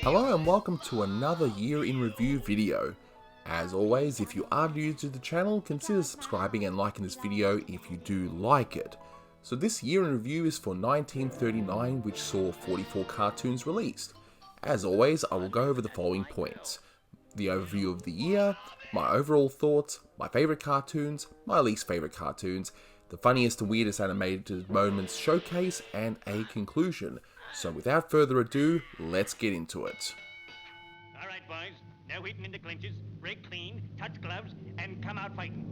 Hello and welcome to another year in review video. As always, if you are new to the channel, consider subscribing and liking this video if you do like it. So this year in review is for 1939, which saw 44 cartoons released. As always, I will go over the following points: the overview of the year, my overall thoughts, my favourite cartoons, my least favourite cartoons, the funniest and weirdest animated moments showcase, and a conclusion. So without further ado, let's get into it. Alright boys, no hitting into clinches, break clean, touch gloves, and come out fighting.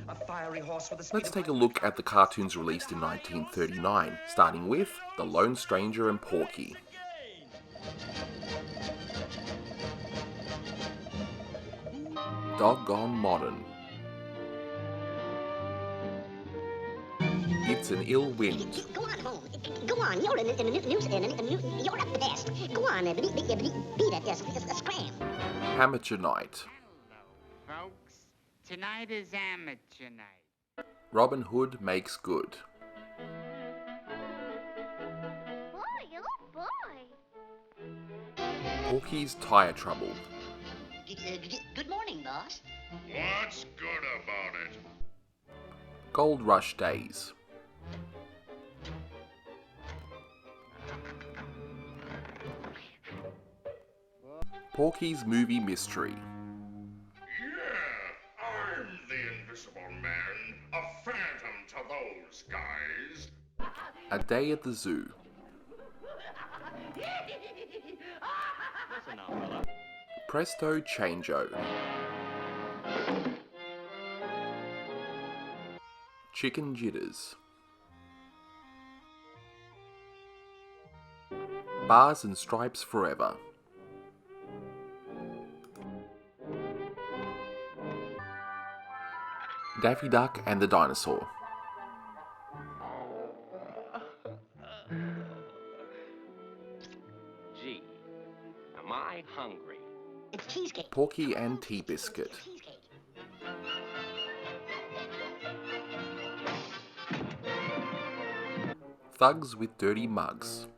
A fiery horse with a Let's take a look at the cartoons released in 1939, starting with The Lone Stranger and Porky. Doggone Modern. It's an Ill Wind. Go on home. Go on. You're in the news. You're up past. Go on. Beat it. Scram. Amateur Night. Hello, folks. Tonight is amateur night. Robin Hood Makes Good. Boy, oh boy. Porky's Tire Trouble. Good morning, boss. What's good about it? Gold Rush Days. Porky's Movie Mystery. Yeah, I'm the Invisible Man, a phantom to those guys. A Day at the Zoo. Listen now, fella. Presto Chango. Chicken Jitters. Bars and Stripes Forever. Daffy Duck and the Dinosaur. Gee, am I hungry? It's cheesecake. Porky and Tea Biscuit. Cheesecake. Thugs with Dirty Mugs.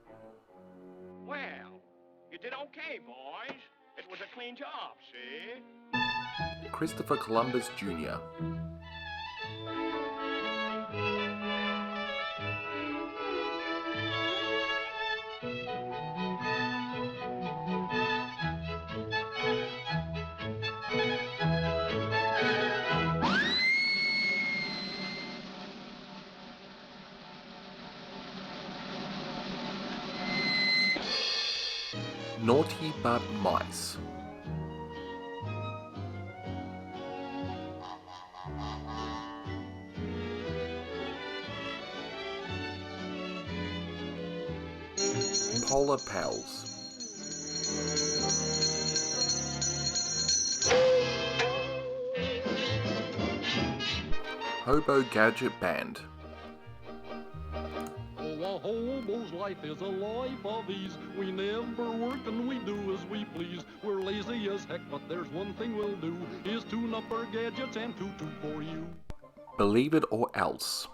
Well, you did okay, boys. It was a clean job, see? Christopher Columbus Jr. Naughty But Mice. Polar Pals. Hobo Gadget Band. Oh, a hobo's life is a life of ease. We never work and we do as we please. We're lazy as heck, but there's one thing we'll do, is tune up our gadgets and toot for you. Believe It or Else.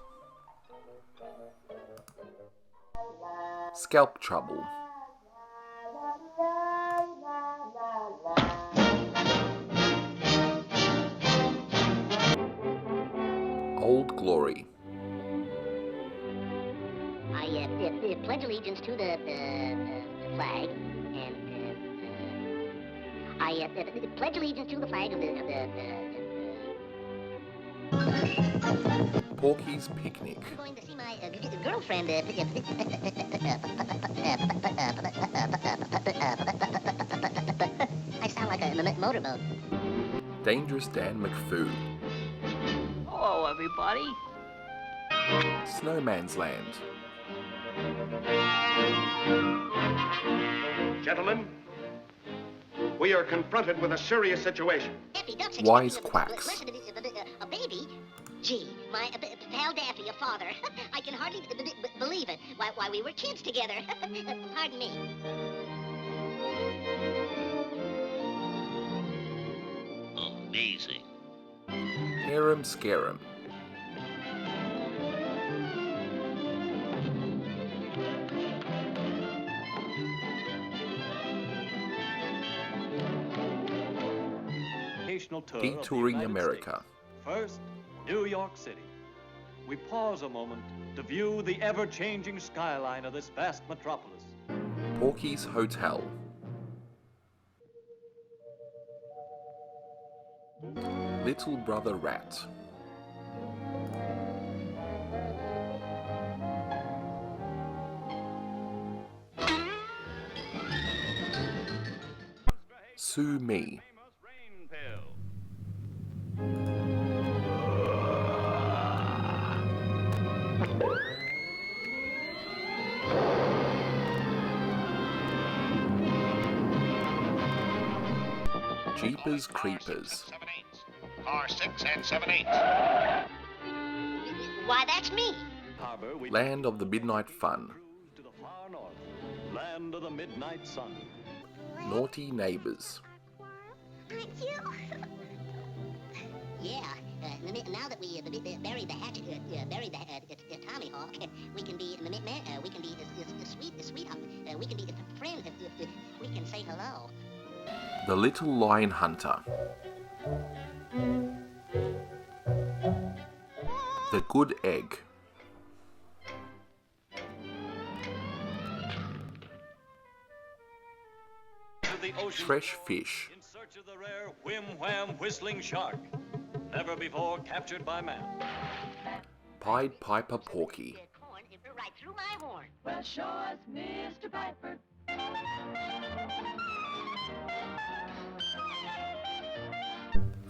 Scalp Trouble. Old Glory. I pledge allegiance to the flag, and I pledge allegiance to the flag of Porky's Picnic. I'm going to see my girlfriend. I sound like a motorboat. Dangerous Dan McPhoo. Hello, everybody. Snowman's Land. Gentlemen, we are confronted with a serious situation. Wise Quacks. A baby? Gee, my pal Daffy, a father. I can hardly believe it. Why, we were kids together. Pardon me. Amazing. Harem Scarum. educational tour Detouring of the United America. States. First, New York City. We pause a moment to view the ever-changing skyline of this vast metropolis. Porky's Hotel. Little Brother Rat. Sue Me. Jeepers Creepers. Car 6 and 7/8. Why, that's me. Harbor, we Land of the Midnight Fun. cruise to the far north, land of the midnight sun. Naughty Neighbors. Aren't you? Yeah. Now that we buried the hatchet, buried the Tommyhawk, we can be we can be sweetheart. We can be friends. We can say hello. The Little Lion Hunter. The Good Egg. To the ocean, Fresh Fish. in search of the rare whim-wham whistling shark, never before captured by man. Pied Piper Porky. Corn right through my horn. Well, show us, Mr. Piper.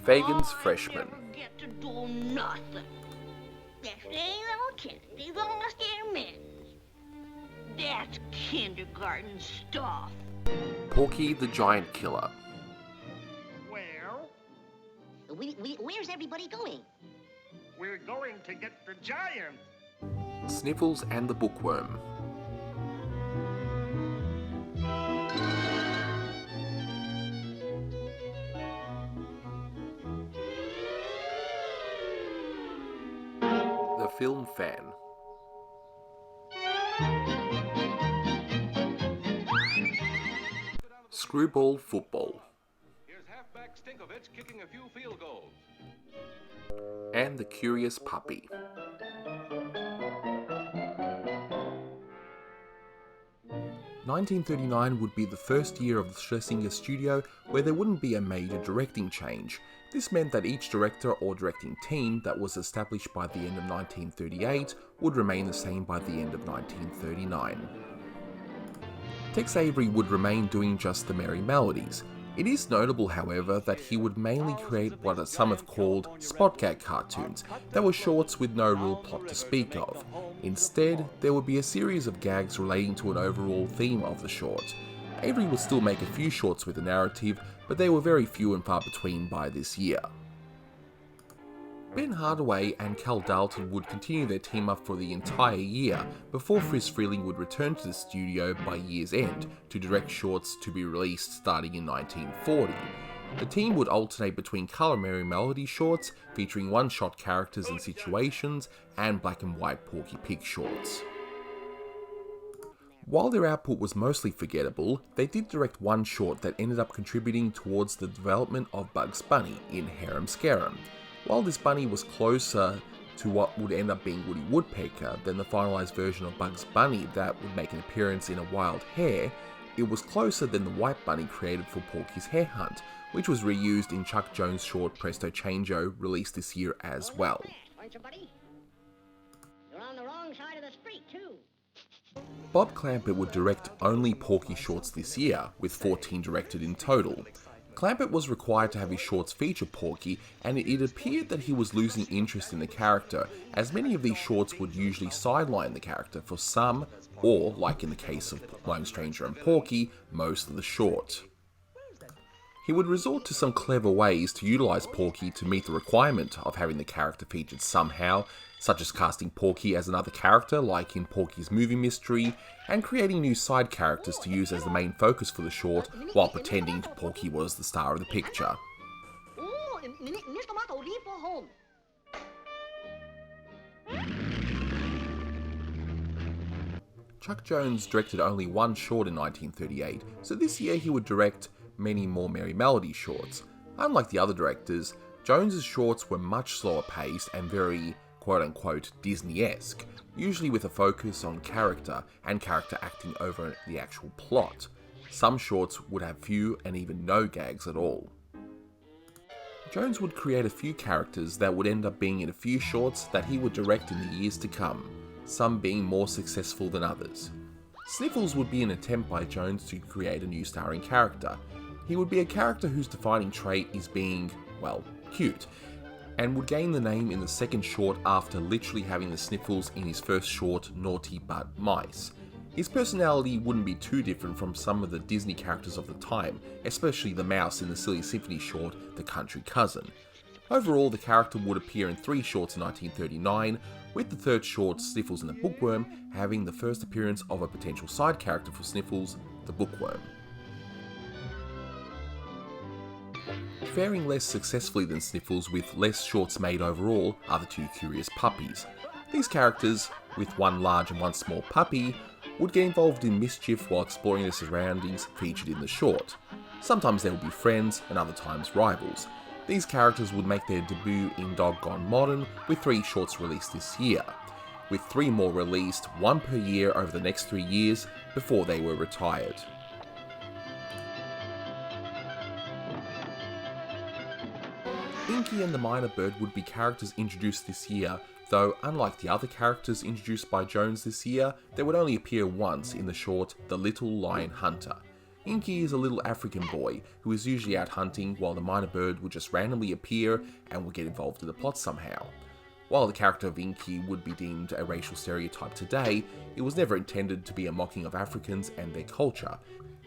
Fagin's Freshman. Get to do nothing. That's they little kids. These all scared men. That's kindergarten stuff. Porky the Giant Killer. Well, Where's everybody going? we're going to get the giant. Sniffles and the Bookworm. The Film Fan. Screwball Football. Here's halfback Stinkovich kicking a few field goals. And The Curious Puppy. "1939 would be the first year of the Schlesinger studio where there wouldn't be a major directing change. This meant that each director or directing team that was established by the end of 1938 would remain the same by the end of 1939. Tex Avery would remain doing just the merry melodies. It is notable, however, that he would mainly create what some have called spot gag cartoons that were shorts with no real plot to speak of. Instead, there would be a series of gags relating to an overall theme of the short. Avery would still make a few shorts with a narrative, but they were very few and far between by this year. Ben Hardaway and Cal Dalton would continue their team up for the entire year before Friz Freleng would return to the studio by year's end to direct shorts to be released starting in 1940. The team would alternate between colour merry melody shorts featuring one-shot characters and situations and black and white Porky Pig shorts. While their output was mostly forgettable, they did direct one short that ended up contributing towards the development of Bugs Bunny in Harem Scarum. While this bunny was closer to what would end up being Woody Woodpecker than the finalised version of Bugs Bunny that would make an appearance in A Wild Hare, it was closer than the white bunny created for Porky's Hare Hunt, which was reused in Chuck Jones' short Presto Changeo, released this year as well. Aren't you, buddy? You're on the wrong side of the street, too. Bob Clampett would direct only Porky shorts this year, with 14 directed in total. Clampett was required to have his shorts feature Porky, and it appeared that he was losing interest in the character, as many of these shorts would usually sideline the character for some, or, like in the case of Lone Stranger and Porky, most of the short. He would resort to some clever ways to utilise Porky to meet the requirement of having the character featured somehow, such as casting Porky as another character like in Porky's Movie Mystery, and creating new side characters to use as the main focus for the short while pretending Porky was the star of the picture. Oh, Mr. Motto, leave for home. Chuck Jones directed only one short in 1938, so this year he would direct many more Merry Melody shorts. Unlike the other directors, Jones's shorts were much slower paced and very quote-unquote Disney-esque, usually with a focus on character and character acting over the actual plot. Some shorts would have few and even no gags at all. Jones would create a few characters that would end up being in a few shorts that he would direct in the years to come, some being more successful than others. Sniffles would be an attempt by Jones to create a new starring character. He would be a character whose defining trait is being, well, cute, and would gain the name in the second short after literally having the Sniffles in his first short, Naughty But Mice. His personality wouldn't be too different from some of the Disney characters of the time, especially the mouse in the Silly Symphony short, The Country Cousin. Overall, the character would appear in 3 shorts in 1939, with the third short, Sniffles and the Bookworm, having the first appearance of a potential side character for Sniffles, the Bookworm. Faring less successfully than Sniffles with less shorts made overall are the Two Curious Puppies. These characters, with one large and one small puppy, would get involved in mischief while exploring their surroundings featured in the short. Sometimes they would be friends and other times rivals. These characters would make their debut in Doggone Modern with 3 shorts released this year, with 3 more released, 1 per year over the next 3 years before they were retired. Inky and the Minor Bird would be characters introduced this year, though unlike the other characters introduced by Jones this year, they would only appear once in the short The Little Lion Hunter. Inky is a little African boy who is usually out hunting, while the Minor Bird would just randomly appear and would get involved in the plot somehow. While the character of Inky would be deemed a racial stereotype today, it was never intended to be a mocking of Africans and their culture,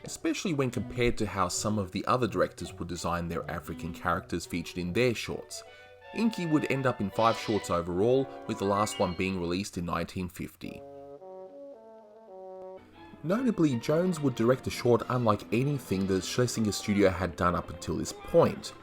especially when compared to how some of the other directors would design their African characters featured in their shorts. Inky would end up in 5 shorts overall, with the last one being released in 1950. Notably, Jones would direct a short unlike anything the Schlesinger studio had done up until this point.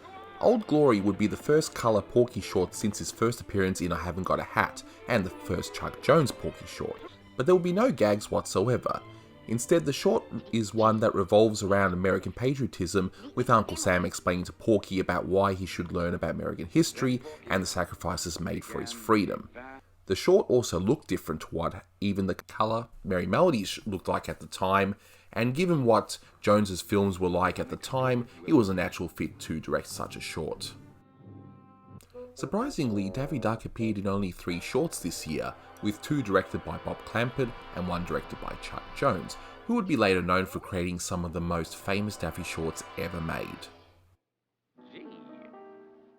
Old Glory would be the first colour Porky short since his first appearance in I Haven't Got a Hat, and the first Chuck Jones Porky short, but there will be no gags whatsoever. Instead, the short is one that revolves around American patriotism, with Uncle Sam explaining to Porky about why he should learn about American history and the sacrifices made for his freedom. The short also looked different to what even the colour Merry Melodies looked like at the time, and given what Jones's films were like at the time, it was a natural fit to direct such a short. Surprisingly, Daffy Duck appeared in only 3 shorts this year, with 2 directed by Bob Clampett and 1 directed by Chuck Jones, who would be later known for creating some of the most famous Daffy shorts ever made. Gee,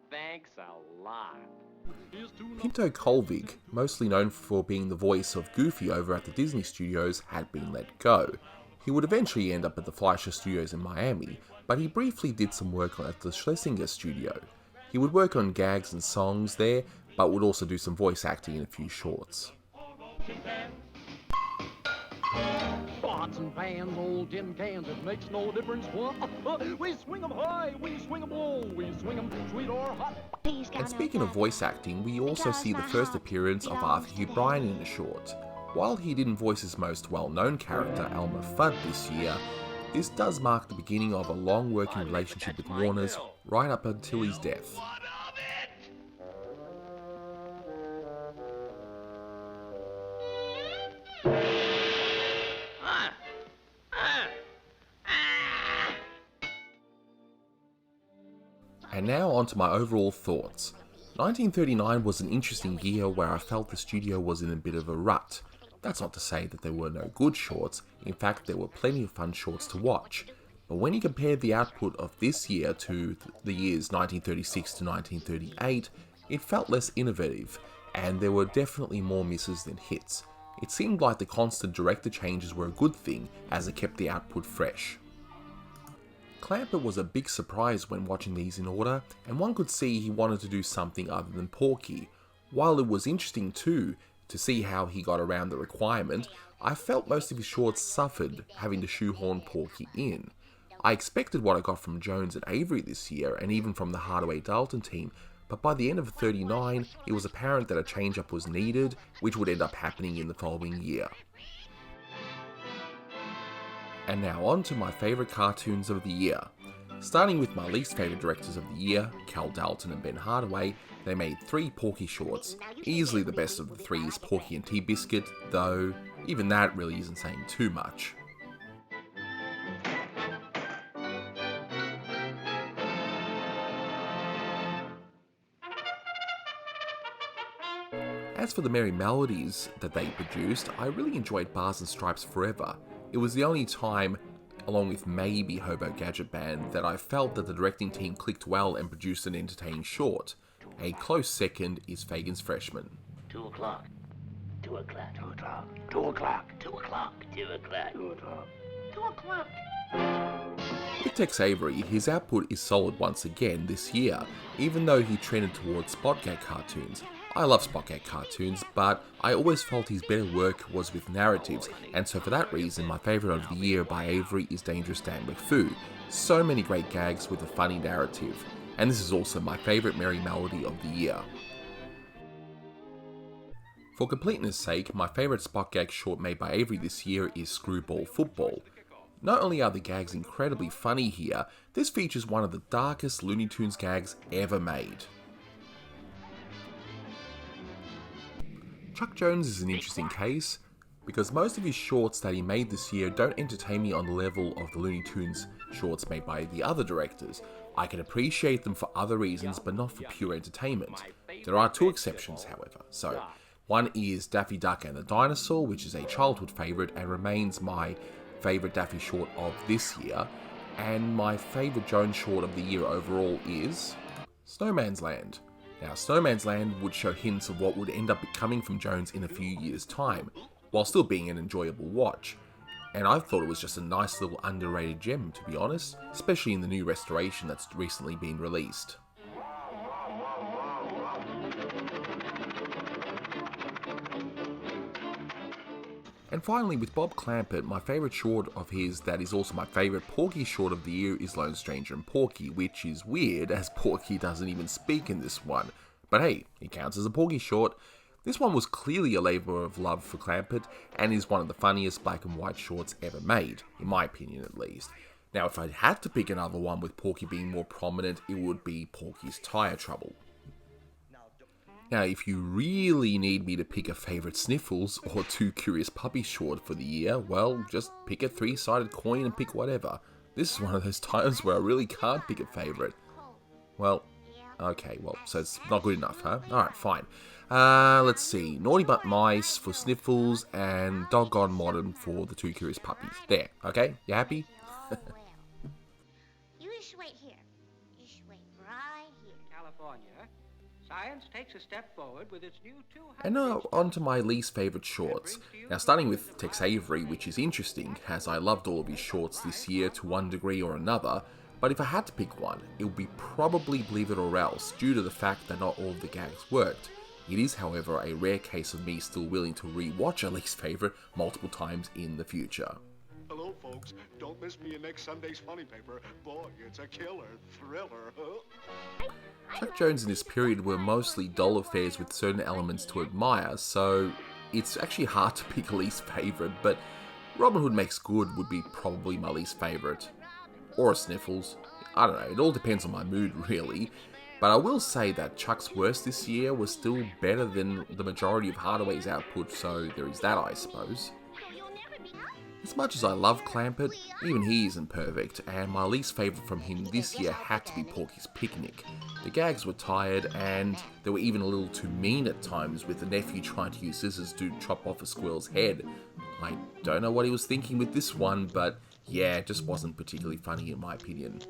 thanks a lot. Pinto Colvig, mostly known for being the voice of Goofy over at the Disney Studios, had been let go. He would eventually end up at the Fleischer Studios in Miami, but he briefly did some work at the Schlesinger studio. He would work on gags and songs there, but would also do some voice acting in a few shorts. Pots and pans, old tin cans, it makes no difference what. We swing 'em high, we swing 'em low, we swing 'em sweet or hot. And speaking of voice acting, we also see the first appearance of Arthur Hugh Bryan in a short. While he didn't voice his most well-known character, Elmer Fudd, this year, this does mark the beginning of a long working relationship with Warner's right up until his death. And now on to my overall thoughts. 1939 was an interesting year where I felt the studio was in a bit of a rut. That's not to say that there were no good shorts, in fact there were plenty of fun shorts to watch. But when you compare the output of this year to the years 1936 to 1938, it felt less innovative, and there were definitely more misses than hits. It seemed like the constant director changes were a good thing, as it kept the output fresh. Clampett was a big surprise when watching these in order, and one could see he wanted to do something other than Porky. While it was interesting too, to see how he got around the requirement, I felt most of his shorts suffered having to shoehorn Porky in. I expected what I got from Jones and Avery this year, and even from the Hardaway Dalton team, but by the end of 39, it was apparent that a change-up was needed, which would end up happening in the following year. And now on to my favourite cartoons of the year. Starting with my least favourite directors of the year, Cal Dalton and Ben Hardaway, they made 3 Porky shorts. Easily the best of the 3 is Porky and Tea Biscuit, though even that really isn't saying too much. As for the merry melodies that they produced, I really enjoyed Bars and Stripes Forever. It was the only time, along with maybe Hobo Gadget Band, that I felt that the directing team clicked well and produced an entertaining short. A close second is Fagin's Freshman. 2 o'clock. 2 o'clock. 2 o'clock. 2 o'clock. 2 o'clock. 2 o'clock. 2 o'clock. 2 o'clock. With Tex Avery, his output is solid once again this year, even though he trended towards spot gag cartoons. I love spot gag cartoons, but I always felt his better work was with narratives, and so for that reason, my favourite of the year by Avery is Dangerous Dan McFoo. So many great gags with a funny narrative, and this is also my favourite merry melody of the year. For completeness sake, my favourite spot gag short made by Avery this year is Screwball Football. Not only are the gags incredibly funny here, this features one of the darkest Looney Tunes gags ever made. Chuck Jones is an interesting case, because most of his shorts that he made this year don't entertain me on the level of the Looney Tunes shorts made by the other directors. I can appreciate them for other reasons, but not for pure entertainment. There are 2 exceptions, however. So, one is Daffy Duck and the Dinosaur, which is a childhood favourite and remains my favourite Daffy short of this year, and my favourite Jones short of the year overall is Snowman's Land. Now, Snowman's Land would show hints of what would end up coming from Jones in a few years' time, while still being an enjoyable watch. And I thought it was just a nice little underrated gem, to be honest, especially in the new restoration that's recently been released. And finally, with Bob Clampett, my favourite short of his that is also my favourite Porky short of the year is Lone Stranger and Porky, which is weird as Porky doesn't even speak in this one. But hey, it counts as a Porky short. This one was clearly a labour of love for Clampett and is one of the funniest black and white shorts ever made, in my opinion at least. Now, if I had to pick another one with Porky being more prominent, it would be Porky's Tyre Trouble. Now, if you really need me to pick a favourite Sniffles or Two Curious Puppies short for the year, well, just pick a 3-sided coin and pick whatever. This is one of those times where I really can't pick a favourite. Well, okay, well, so it's not good enough, huh? Alright, fine. Let's see. Naughty But Mice for Sniffles and Doggone Modern for the Two Curious Puppies. There, okay? You happy? You just wait here. Just wait right here. California. Science takes a step forward with its new 200... And now on to my least favourite shorts. Now starting with Tex Avery, which is interesting, as I loved all of his shorts this year to one degree or another, but if I had to pick one, it would be probably Believe It or Else, due to the fact that not all of the gags worked. It is, however, a rare case of me still willing to re-watch a least favourite multiple times in the future. Hello, folks. Don't miss me in next Sunday's funny paper. Boy, it's a killer thriller. Chuck Jones in this period were mostly dull affairs with certain elements to admire, so it's actually hard to pick a least favourite, but Robin Hood Makes Good would be probably my least favourite. Or a Sniffles. I don't know, it all depends on my mood really. But I will say that Chuck's worst this year was still better than the majority of Hardaway's output, so there is that, I suppose. As much as I love Clampett, even he isn't perfect, and my least favourite from him this year had to be Porky's Picnic. The gags were tired, and they were even a little too mean at times, with the nephew trying to use scissors to chop off a squirrel's head. I don't know what he was thinking with this one, but yeah, it just wasn't particularly funny in my opinion.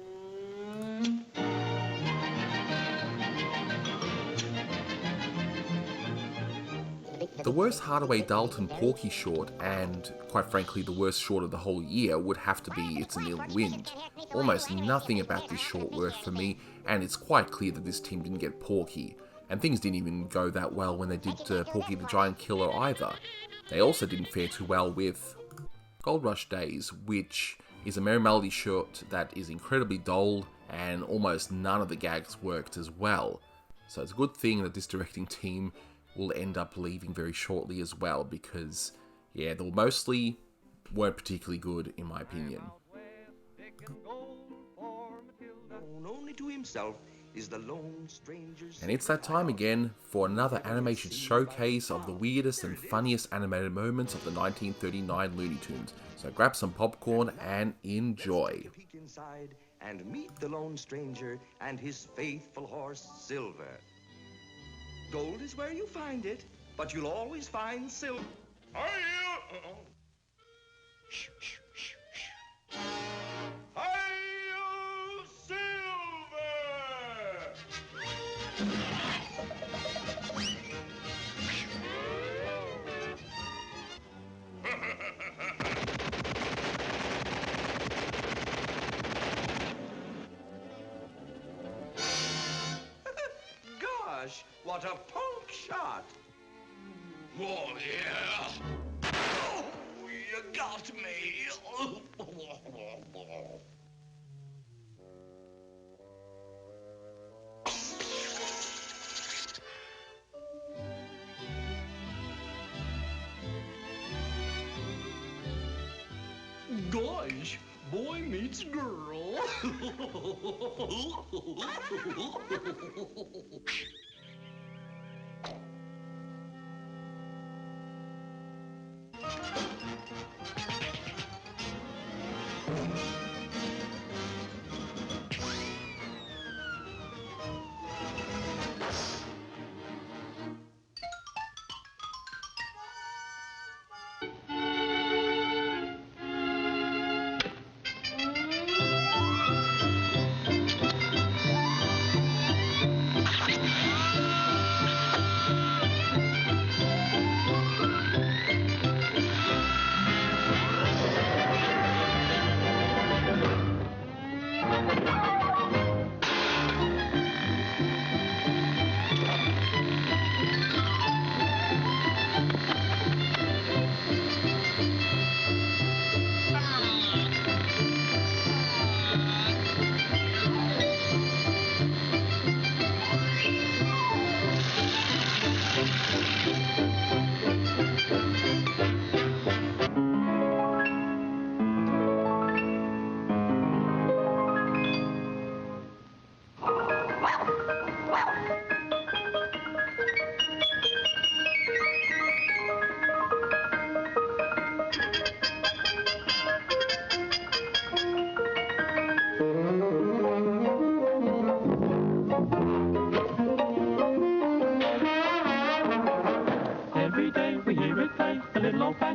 The worst Hardaway Dalton Porky short, and quite frankly the worst short of the whole year, would have to be It's an Ill Wind. Almost nothing about this short worked for me, and it's quite clear that this team didn't get Porky. And things didn't even go that well when they did Porky the Giant Killer either. They also didn't fare too well with Gold Rush Days, which is a Merry Melody short that is incredibly dull, and almost none of the gags worked as well. So it's a good thing that this directing team will end up leaving very shortly as well, because yeah, they weren't particularly good in my opinion. himself is the lone stranger's... And it's that time again for another animation showcase of the weirdest and funniest animated moments of the 1939 Looney Tunes. So grab some popcorn and enjoy. Peek inside and meet the lone stranger and his faithful horse, Silver. Gold is where you find it, but you'll always find silver. Shh, shh, shh, shh. Hi-yo, Silver! Gosh, what a punk shot! Oh, yeah! Oh, you got me! Gosh, boy meets girl.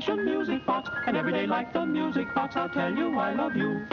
Music box, and every day like the music box, I'll tell you I love you.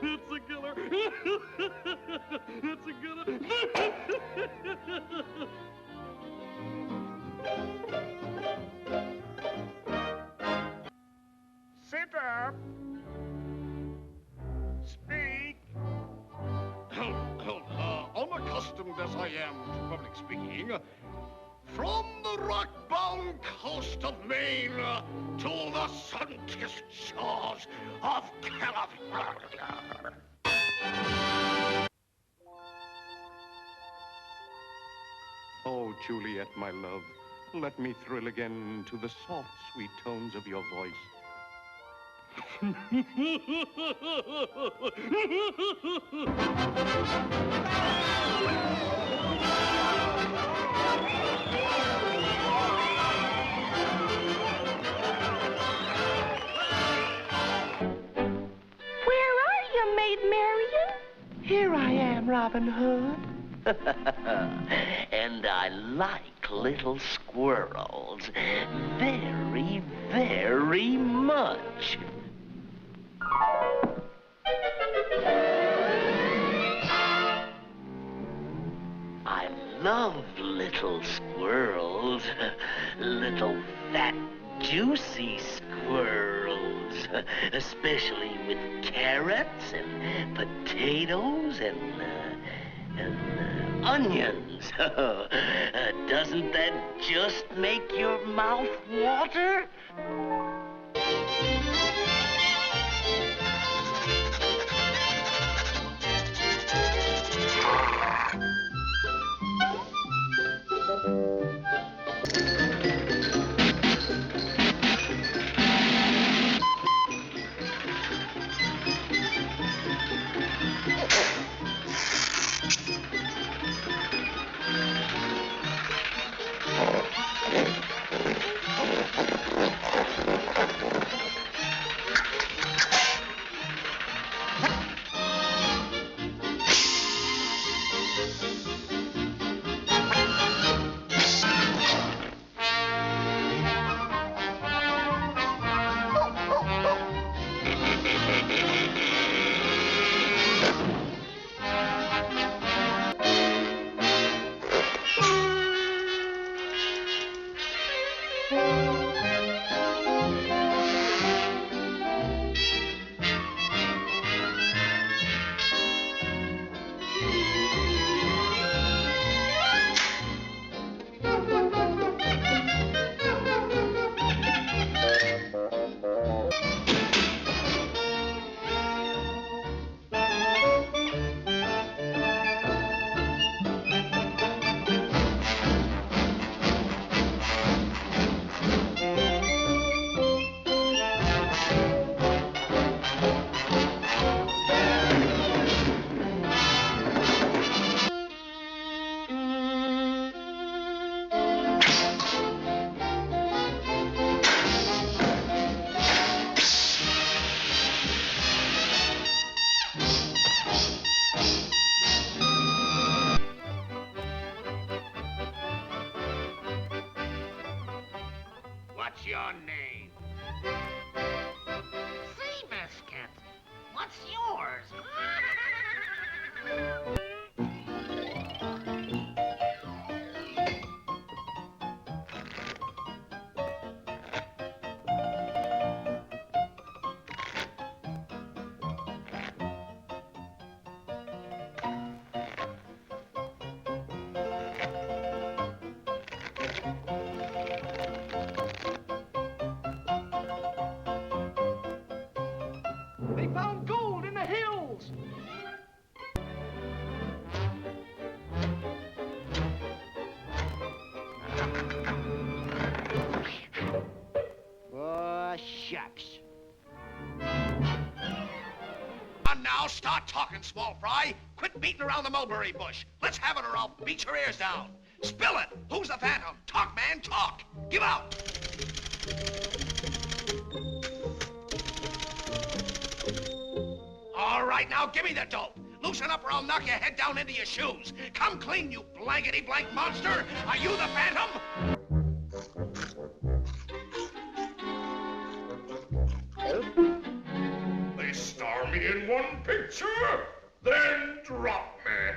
It's a killer. It's a killer. am to public speaking. From the rock-bound coast of Maine to the sun-kissed shores of California. Oh, Juliet, my love, let me thrill again to the soft, sweet tones of your voice. Where are you, Maid Marian? Here I am, Robin Hood. And I like little squirrels very, very much. I love little squirrels, little fat, juicy squirrels, especially with carrots and potatoes and onions. Doesn't that just make your mouth water? What's your name? Seabiscuit. What's yours? They found gold in the hills. Oh, shucks. And now start talking, small fry. Quit beating around the mulberry bush. Let's have it or I'll beat your ears down. Spill it. Who's the phantom? Talk, man, talk. Give out. All right, now give me the dope. Loosen up or I'll knock your head down into your shoes. Come clean, you blankety-blank monster. Are you the phantom? They star me in one picture, then drop me.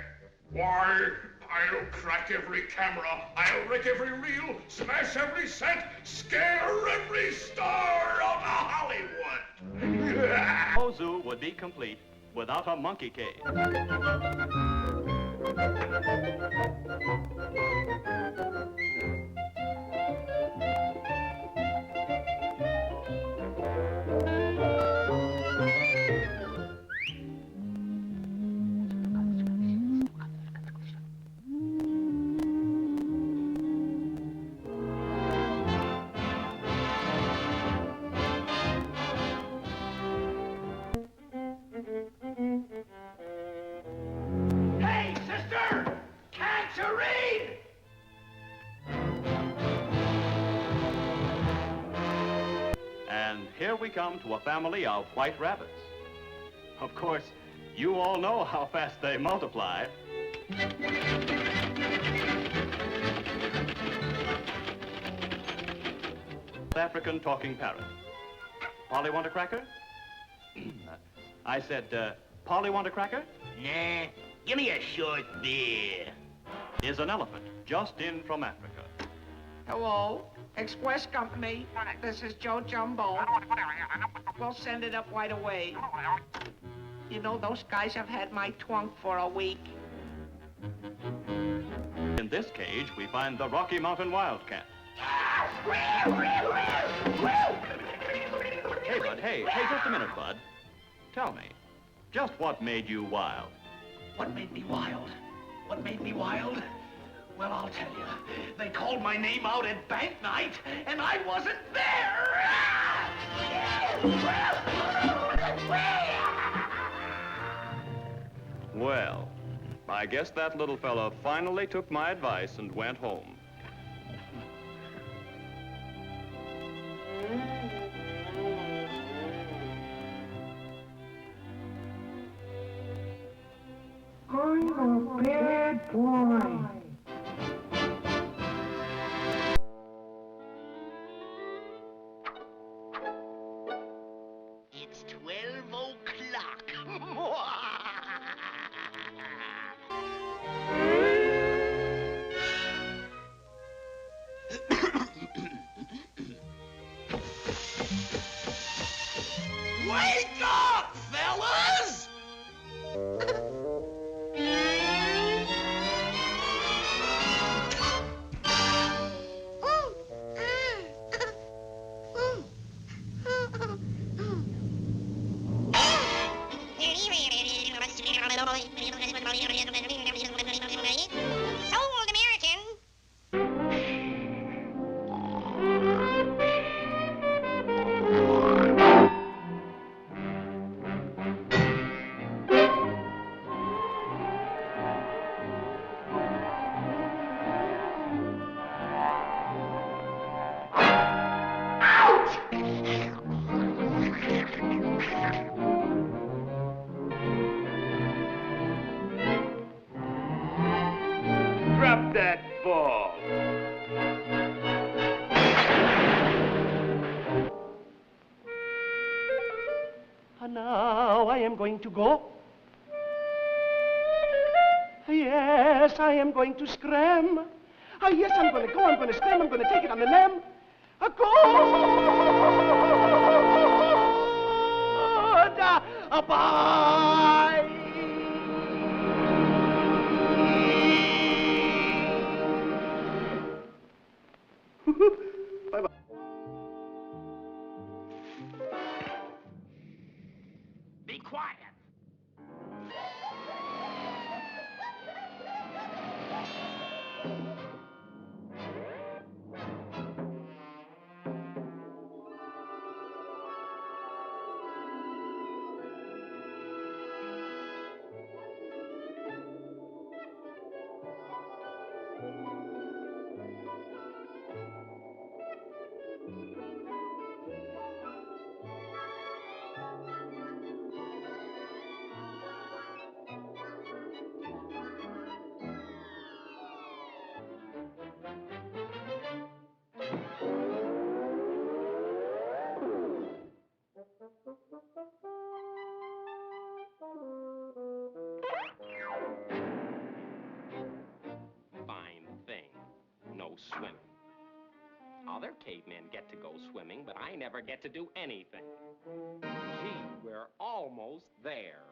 Why, I'll crack every camera, I'll wreck every reel, smash every set, scare every star out of Hollywood. No zoo would be complete without a monkey cave. Hey, sister! Can't you read? And here we come to a family of white rabbits. Of course, you all know how fast they multiply. African talking parrot. Polly want a cracker? I said, Polly want a cracker? Nah, give me a short beer. Is an elephant just in from Africa. Hello, Express Company. This is Joe Jumbo. We'll send it up right away. You know, those guys have had my trunk for a week. In this cage, we find the Rocky Mountain wildcat. Hey, Bud, hey, just a minute, Bud. Tell me, just what made you wild? What made me wild? What made me wild? Well, I'll tell you. They called my name out at bank night, and I wasn't there! Well, I guess that little fella finally took my advice and went home. I'm a bad boy. It's 12 o'clock. Wake up, fellas! Sold American. Drop that ball. And now I am going to go. Yes, I am going to scram. Yes, I'm going to go, I'm going to scram, I'm going to take it on the limb. Bye. Bye-bye. Be quiet. Fine thing. No swimming. Other cavemen get to go swimming, but I never get to do anything. Gee, we're almost there.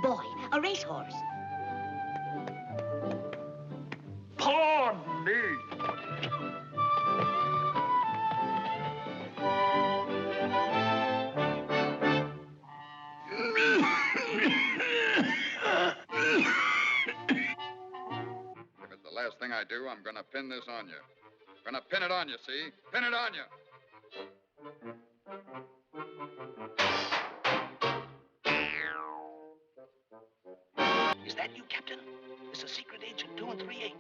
Boy, a racehorse. Pardon me. If it's the last thing I do, I'm gonna pin this on you. Gonna pin it on you, see? Pin it on you. Is that you, Captain? This is Secret Agent 2 3/8.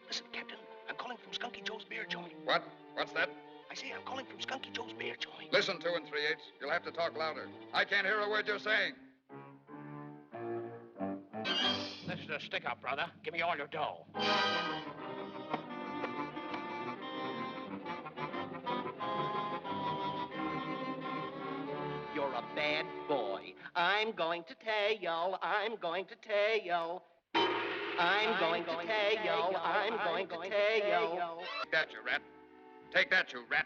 Listen, Captain, I'm calling from Skunky Joe's beer joint. What? What's that? I say I'm calling from Skunky Joe's beer joint. Listen, 2 3/8. You'll have to talk louder. I can't hear a word you're saying. This is a stick-up, brother. Give me all your dough. You're a bad boy. I'm going to tell. I'm going to tell. I'm going to tell. I'm going to tell. Take that, you rat. Take that, you rat.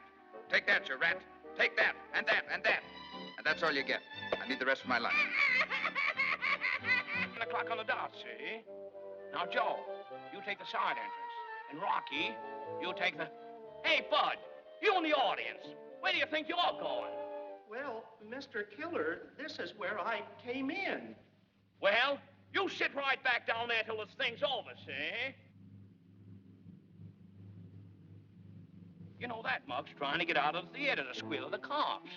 Take that, you rat. Take that, and that, and that. And that's all you get. I need the rest of my lunch. 10 o'clock on the dot, see? Now, Joe, you take the side entrance. And Rocky, you take the... Hey, Bud, you in the audience. Where do you think you're going? Well, Mr. Killer, this is where I came in. Well, you sit right back down there till this thing's over, see? You know that mug's trying to get out of the theater to squeal at the cops.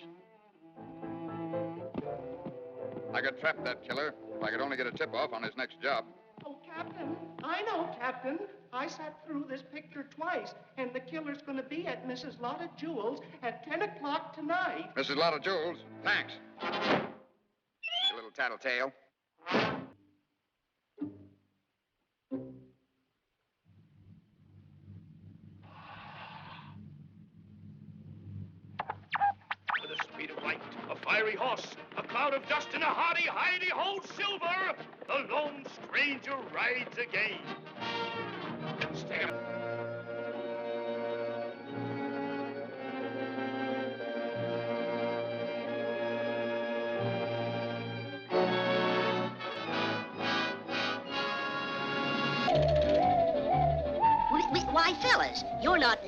I could trap that killer if I could only get a tip-off on his next job. Oh, Captain, I know, Captain. I sat through this picture twice, and the killer's going to be at Mrs. Lotta Jewels at 10 o'clock tonight. Mrs. Lotta Jewels, thanks. You little tattletale. With the speed of light, a fiery horse, a cloud of dust, and a hearty hidey-ho silver, the lone stranger rides again. Stay up. Why, fellas, you're not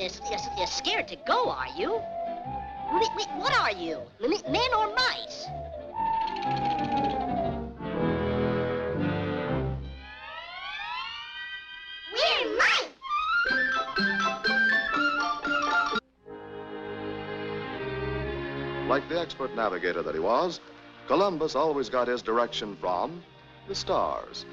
scared to go, are you? What are you, men or mice? We're mice! Like the expert navigator that he was, Columbus always got his direction from the stars.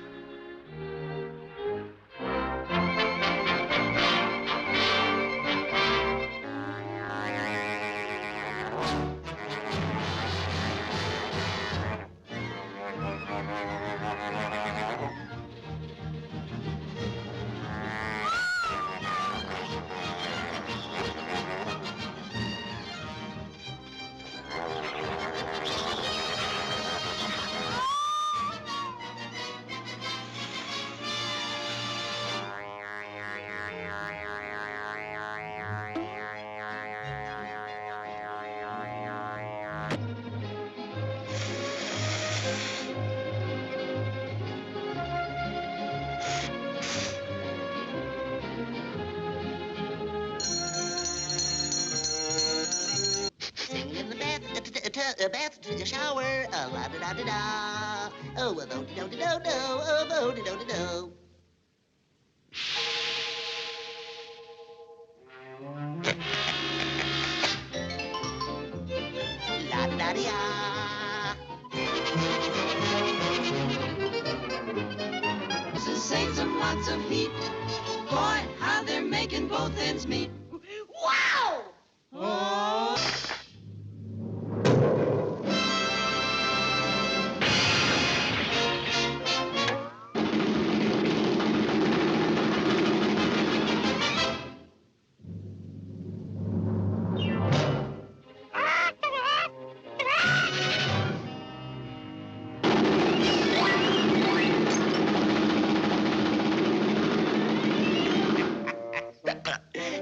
Bath shower, la da da da da. Oh, a do do do do do, oh, do do do do. La da da da. This is saying some lots of heat. Boy, how they're making both ends meet. Wow! Oh.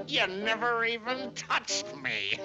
You never even touched me.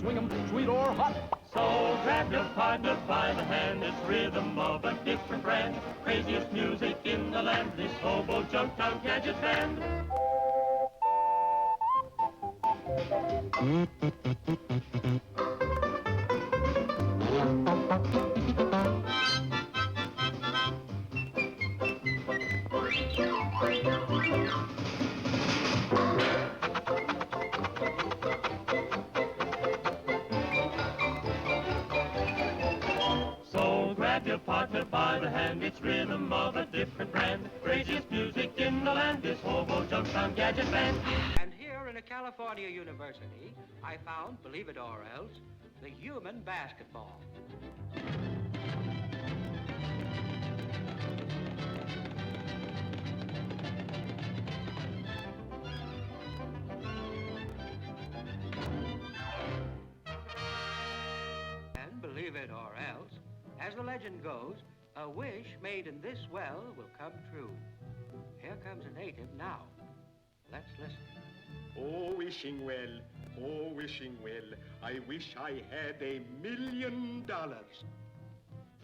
swing 'em, sweet or hot. So grab your partner by the hand, it's rhythm of a different brand. Craziest music in the land, this hobo Junktown Gadget Band. So grab your partner by the hand, it's rhythm of a different brand. Craziest music in the land, this hobo Junktown Gadget Band. And here in a California university, I found, believe it or else, the human basketball. And believe it or else, as the legend goes, a wish made in this well will come true. Here comes a native now. Let's listen. Oh, wishing well, oh, wishing well, I wish I had $1 million.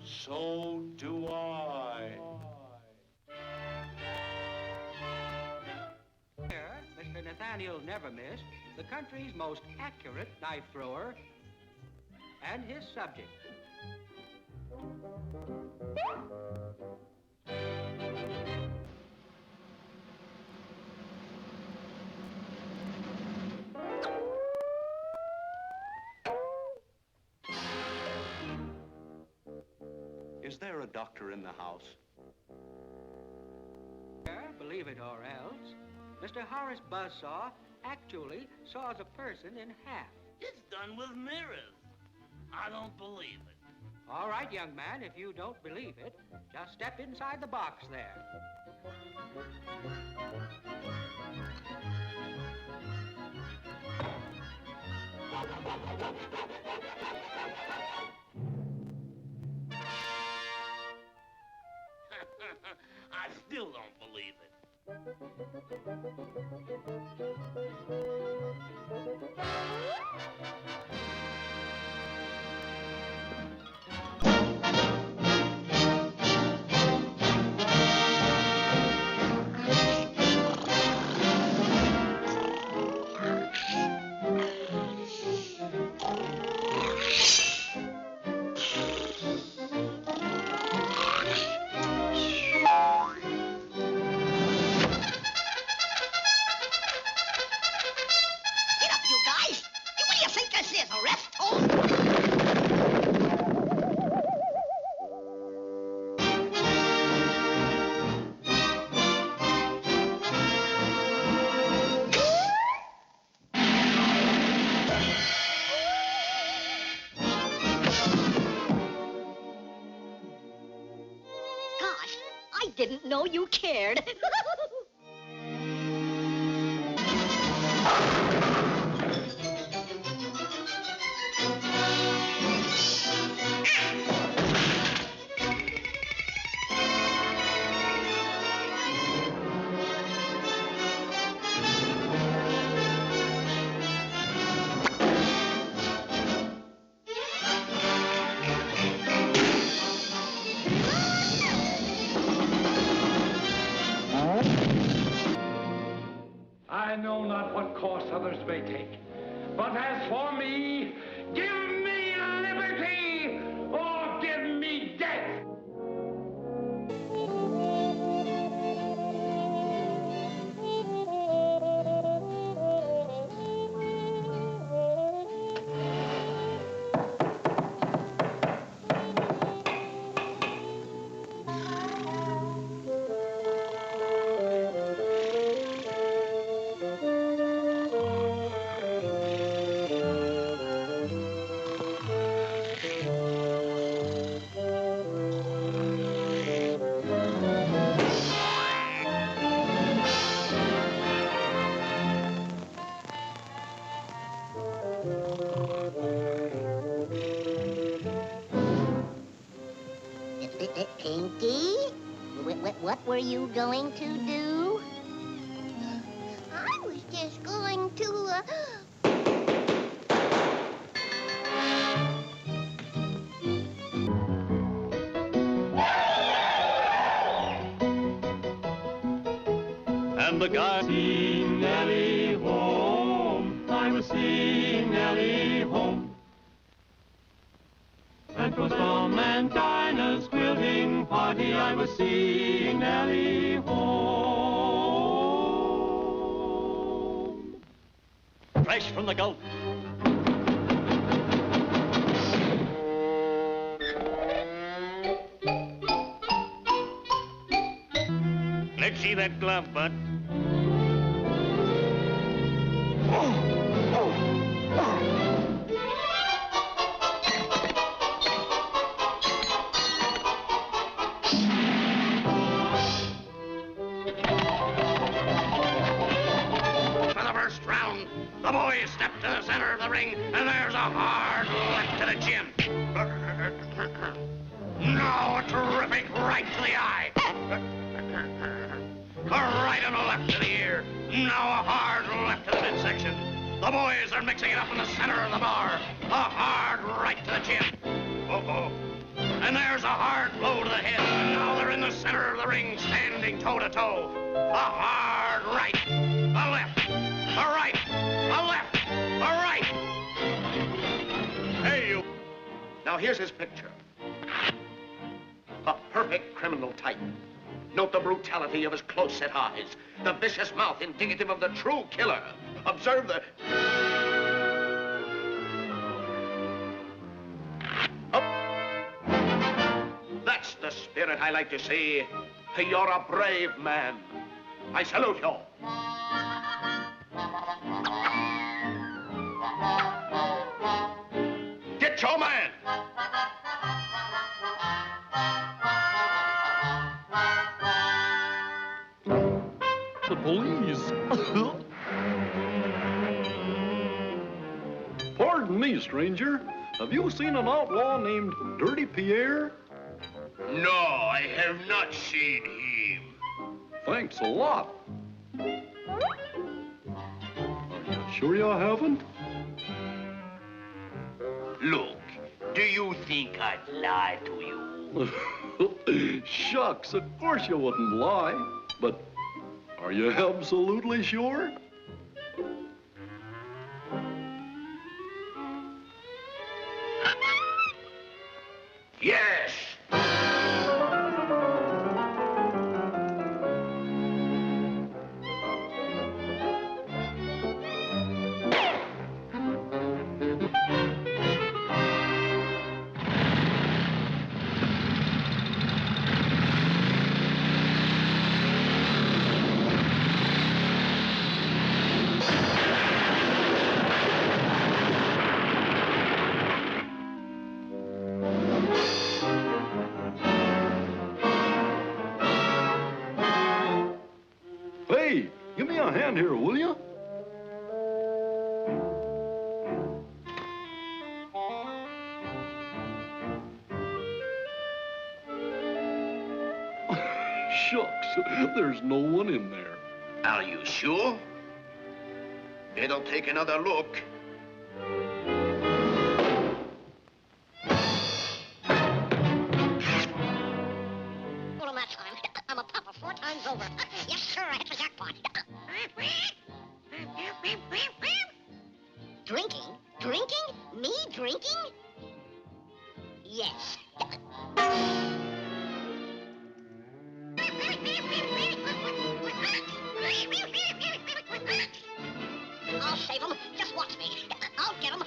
So do I. Here, Mr. Nathaniel Nevermiss, the country's most accurate knife thrower, and his subject. Is there a doctor in the house? Believe it or else, Mr. Horace Buzzsaw actually saws a person in half. It's done with mirrors. I don't believe it. All right, young man, if you don't believe it, just step inside the box there. I still don't believe it. Didn't know you cared. I know not what course others may take, but as for me, give me liberty or give me death. Pinky? What were you going to do? I was just going to, And the guy Seeing Nellie home, I was seeing Nellie home. And 'twas Tom and Dinah's quilting party, I was seeing Nellie home. Fresh from the Gulf. Let's see that glove, Bud. For the first round, the boys step to the center of the ring, and there's a hard left to the chin. Now a terrific right to the eye. A right and a left to the ear. Now a hard left to the midsection. The boys are mixing it up in the center of the bar. A hard right to the chin. Uh-oh. And there's a hard blow to the head. And now they're in the center of the ring, standing toe-to-toe. A hard right, a left, a right, a left, a right. Hey, you. Now, here's his picture. A perfect criminal type. Note the brutality of his close-set eyes, the vicious mouth indicative of the true killer. Observe the... That's the spirit I like to see. You're a brave man. I salute you. Get your man. The police. Pardon me, stranger. Have you seen an outlaw named Dirty Pierre? No, I have not seen him. Thanks a lot. Are you sure you haven't? Look, do you think I'd lie to you? Shucks, of course you wouldn't lie. But are you absolutely sure? Yes. Hey, give me a hand here, will you? Shucks, there's no one in there. Are you sure? It'll take another look. All of my time, I'm a papa 4 times over. Yes, sir, I hit the jackpot. Drinking? Drinking? Me drinking? Yes. I'll save him. Just watch me. I'll get him.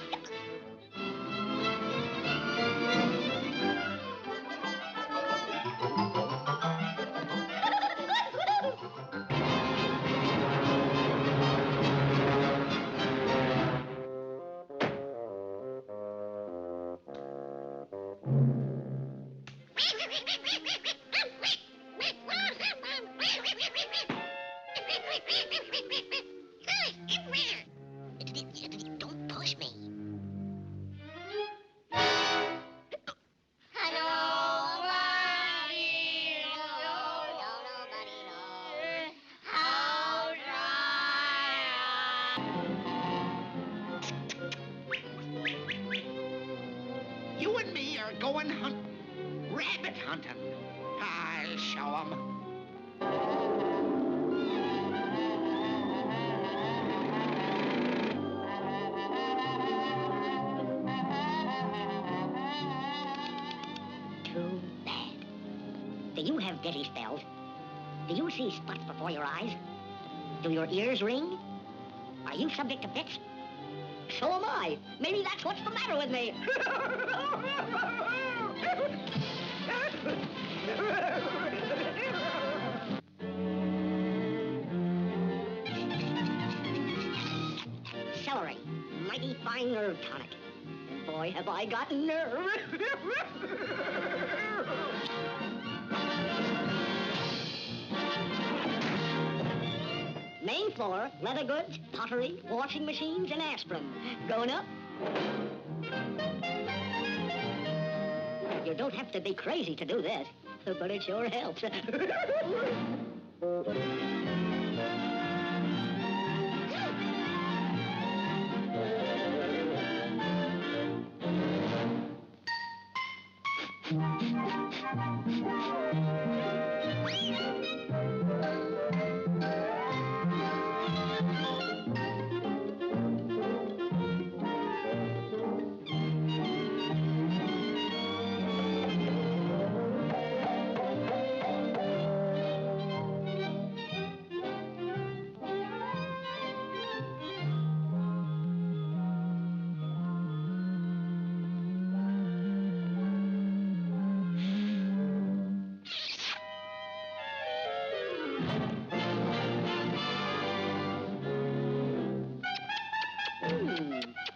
Don't push me. You and me are going rabbit hunting. I'll show 'em. Do you have dizzy spells? Do you see spots before your eyes? Do your ears ring? Are you subject to fits? So am I. Maybe that's what's the matter with me. Celery. Mighty fine nerve tonic. Boy, have I got nerve. Main floor, leather goods, pottery, washing machines, and aspirin. Going up? You don't have to be crazy to do this, but it sure helps.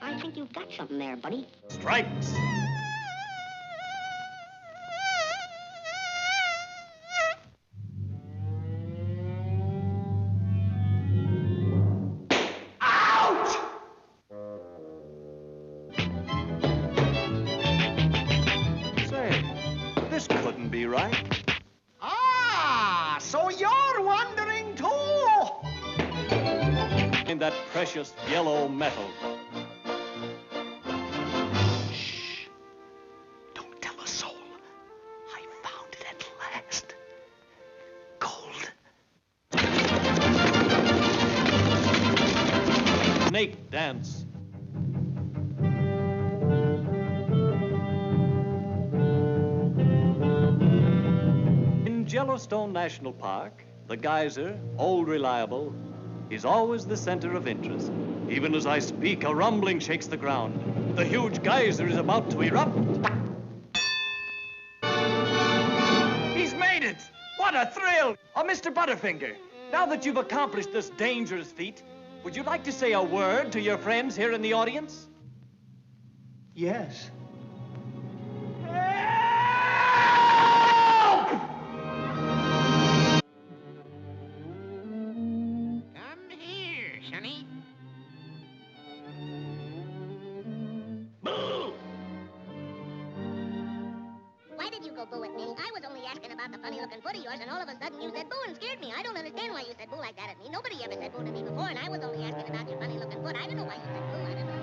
I think you've got something there, buddy. Strikes! Say, this couldn't be right. Ah, so you're wondering too? In that precious yellow metal. Shh. Don't tell a soul. I found it at last. Gold. Snake dance. In Yellowstone National Park, the geyser, old reliable, is always the center of interest. Even as I speak, a rumbling shakes the ground. The huge geyser is about to erupt. He's made it! What a thrill! Oh, Mr. Butterfinger, now that you've accomplished this dangerous feat, would you like to say a word to your friends here in the audience? Yes. Come here, Sonny. Why did you go boo at me? I was only asking about the funny-looking foot of yours, and all of a sudden you said boo and scared me. I don't understand why you said boo like that at me. Nobody ever said boo to me before, and I was only asking about your funny-looking foot. I don't know why you said boo. I don't know.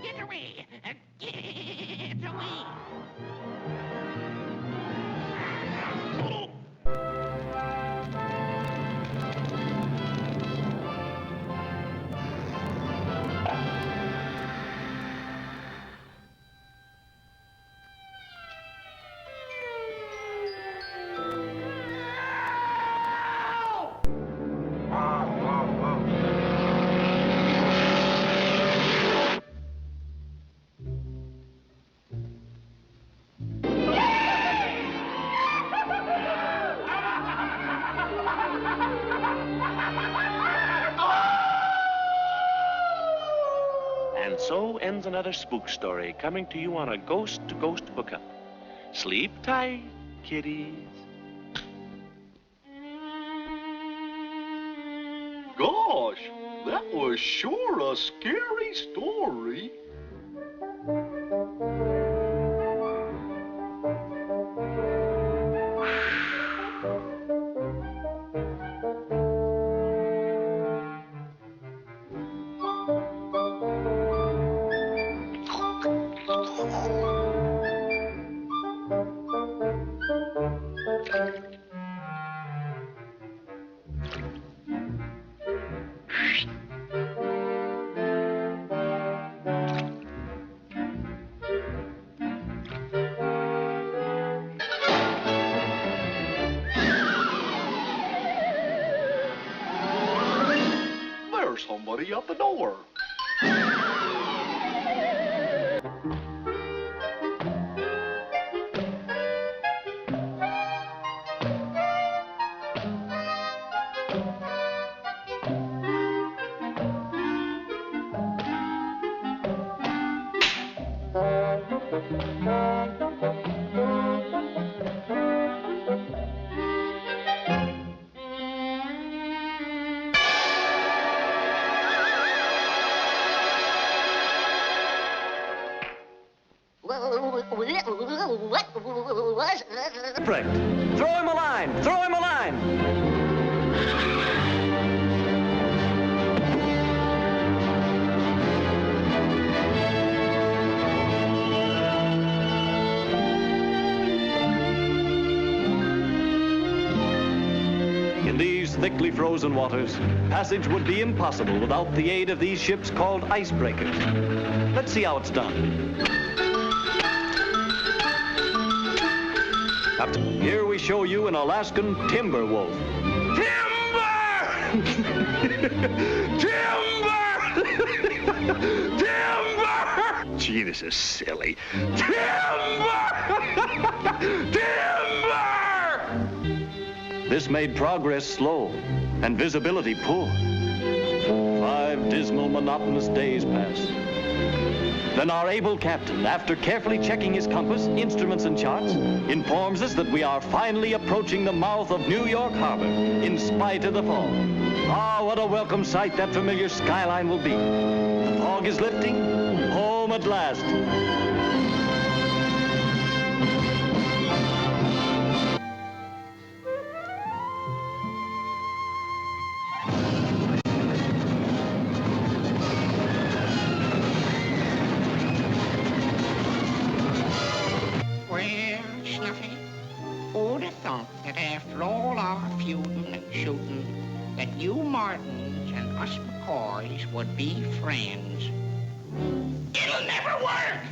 Get away! Get away! And so ends another spook story coming to you on a ghost-to-ghost hookup. Sleep tight, kiddies. Gosh, that was sure a scary story. Buddy out the door. Break. Throw him a line! Throw him a line! In these thickly frozen waters, passage would be impossible without the aid of these ships called icebreakers. Let's see how it's done. Captain, here we show you an Alaskan timber wolf. Timber! Gee, this is silly. Timber! This made progress slow and visibility poor. 5 dismal, monotonous days passed. Then our able captain, after carefully checking his compass, instruments, and charts, informs us that we are finally approaching the mouth of New York Harbor, in spite of the fog. Ah, what a welcome sight that familiar skyline will be. The fog is lifting, home at last. That after all our feuding and shooting, that you Martins and us McCoys would be friends. It'll never work!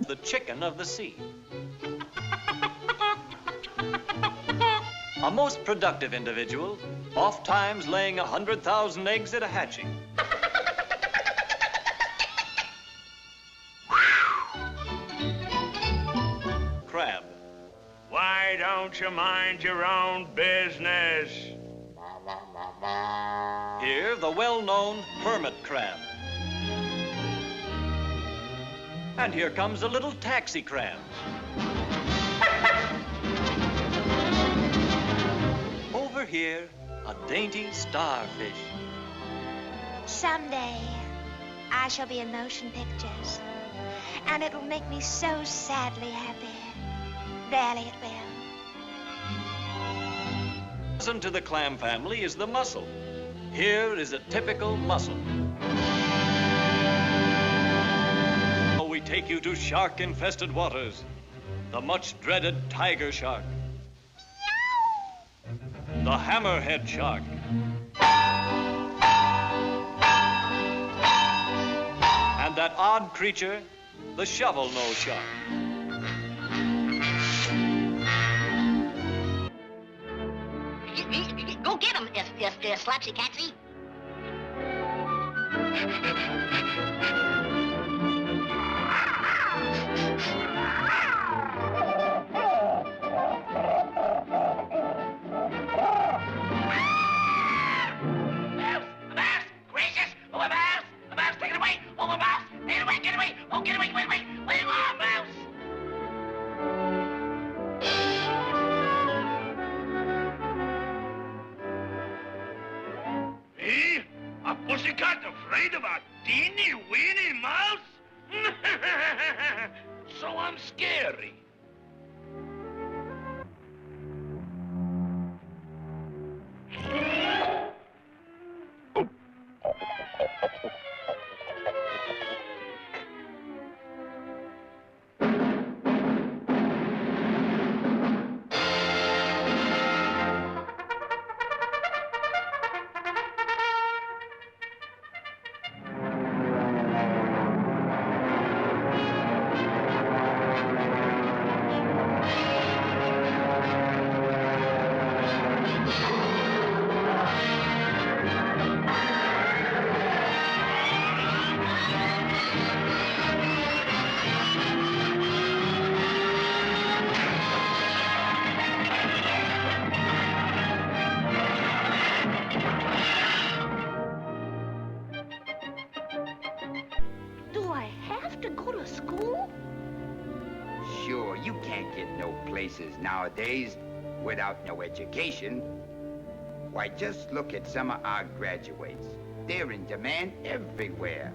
The chicken of the sea. A most productive individual, oft times laying 100,000 eggs at a hatching. Crab. Why don't you mind your own business? Here, the well-known hermit crab. And here comes a little taxi crab. Over here, a dainty starfish. Someday, I shall be in motion pictures, and it'll make me so sadly happy. Really it will. Cousin to the clam family is the mussel. Here is a typical mussel. We take you to shark-infested waters. The much-dreaded tiger shark. The hammerhead shark. And that odd creature, the shovel-nose shark. Go get him, Slapsy Catsy. A pussycat afraid of a teeny-weeny mouse? So I'm scary. Do I have to go to school? Sure, you can't get no places nowadays without no education. Why, just look at some of our graduates. They're in demand everywhere.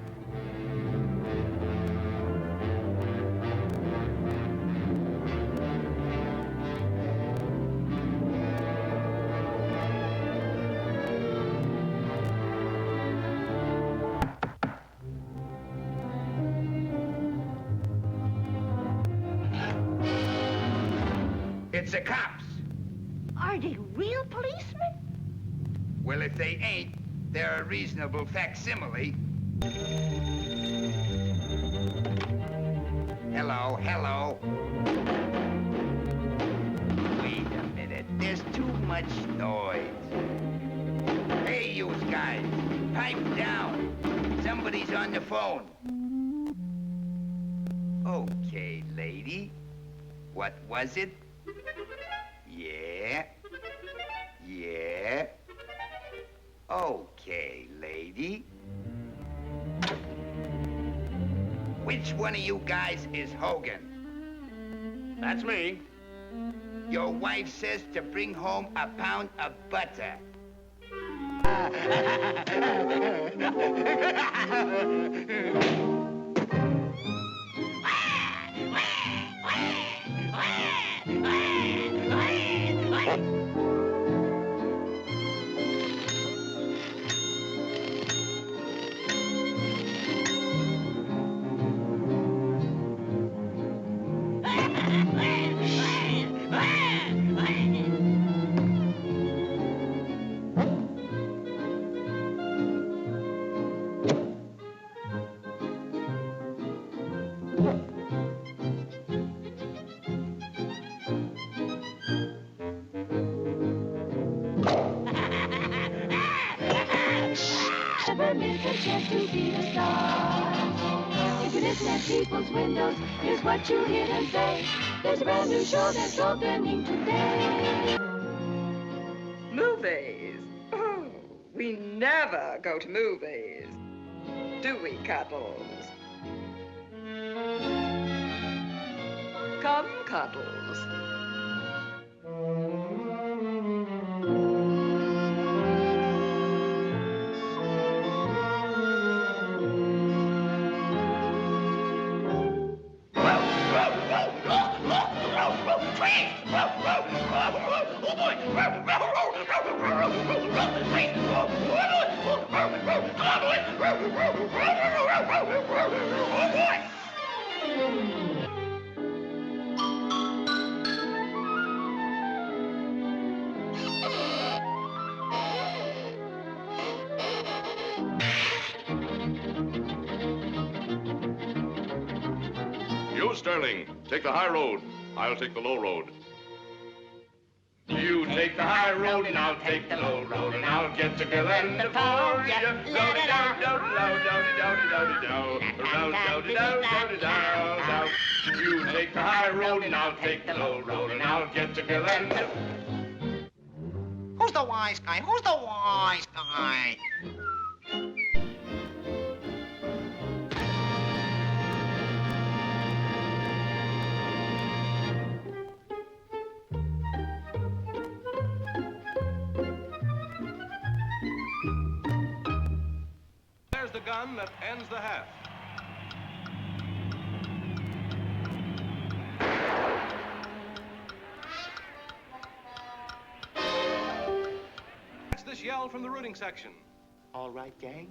It's the cops. Are they real policemen? Well, if they ain't, they're a reasonable facsimile. Hello, hello. Wait a minute, there's too much noise. Hey, you guys, pipe down. Somebody's on the phone. Okay, lady. What was it? Yeah. Yeah. Okay, lady. Which one of you guys is Hogan? That's me. Your wife says to bring home a pound of butter. Never miss a chance to be a star. If you listen at people's windows, here's what you hear them say. There's a brand new show that's opening today. Movies? Oh, we never go to movies. Do we, Cuddles? Come, Cuddles. You, Sterling, take the high road. I'll take the low road. You take the high road and I'll take the low road and I'll get together and for you. You take the high road and I'll take the low road and I'll get together and Who's the wise guy? Who's the wise guy? the gun that ends the half. That's this yell from the rooting section. All right, gang.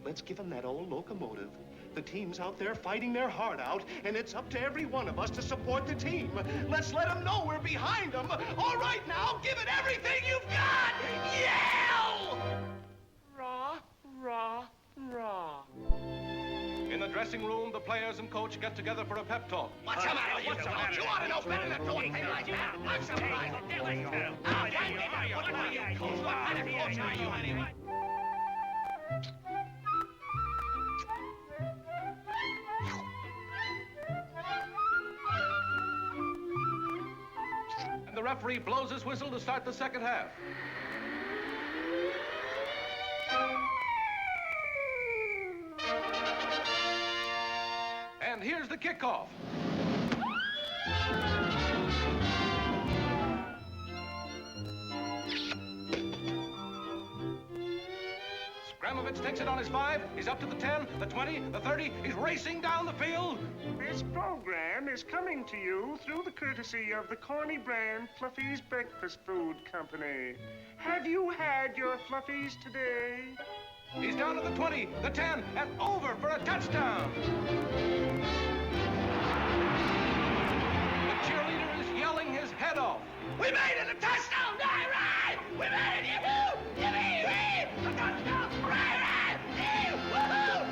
Let's give them that old locomotive. The team's out there fighting their heart out, and it's up to every one of us to support the team. Let's let them know we're behind them. All right, now, give it everything you've got! Yell! Rah, rah, rah. In the dressing room, the players and coach get together for a pep talk. What's the matter with you? You ought to know better than to do a thing like that. I'm surprised. What are you, coach? What kind of coach are you, anyway? And the referee blows his whistle to start the second half. And here's the kickoff. Gramovich takes it on his 5. He's up to the 10, the 20, the 30. He's racing down the field. This program is coming to you through the courtesy of the Corny brand Fluffy's Breakfast Food Company. Have you had your Fluffies today? He's down to the 20, the 10, and over for a touchdown. The cheerleader is yelling his head off. We made it! A touchdown! Right, right! We made it! Yahoo! Yippee! A touchdown! Right, right! Woohoo!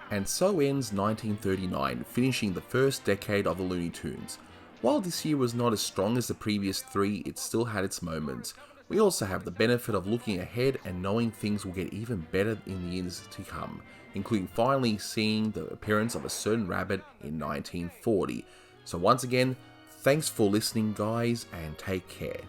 And so ends 1939, finishing the first decade of the Looney Tunes. While this year was not as strong as the previous 3, it still had its moments. We also have the benefit of looking ahead and knowing things will get even better in the years to come, including finally seeing the appearance of a certain rabbit in 1940. So once again, thanks for listening guys, and take care.